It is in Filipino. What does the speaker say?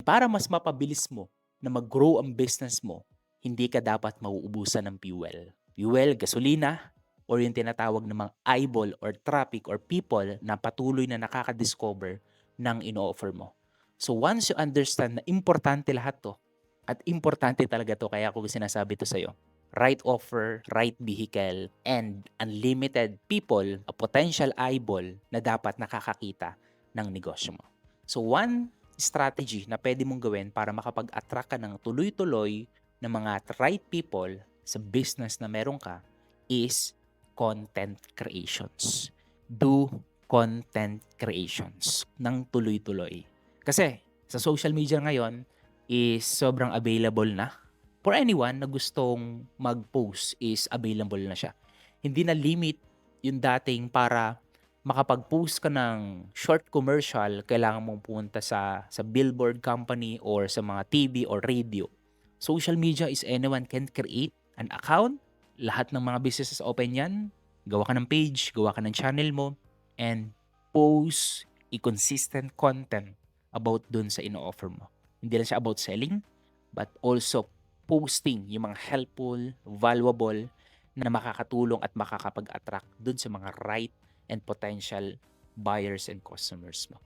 para mas mapabilis mo na mag-grow ang business mo, hindi ka dapat mauubusan ng fuel. Fuel, gasolina, or yung tinatawag na mga eyeball or traffic or people na patuloy na nakaka-discover ng ino-offer mo. So once you understand na importante lahat 'to, at importante talaga 'to kaya ko sinasabi 'to sa'yo, right offer, right vehicle, and unlimited people, a potential eyeball na dapat nakakakita ng negosyo mo. So one strategy na pwede mong gawin para makapag-attract ka ng tuloy-tuloy na mga right people sa business na meron ka is content creations. Do content creations ng tuloy-tuloy. Kasi sa social media ngayon is sobrang available na. For anyone na gustong mag-post is available na siya. Hindi na limit yung dating para makapag-post ka ng short commercial, kailangan mong pumunta sa billboard company or sa mga TV or radio. Social media is anyone can create an account. Lahat ng mga businesses open yan. Gawa ka ng page, gawa ka ng channel mo, and post a consistent content about dun sa ino-offer mo. Hindi lang siya about selling, but also posting yung mga helpful, valuable, na makakatulong at makakapag-attract dun sa mga right and potential buyers and customers mo.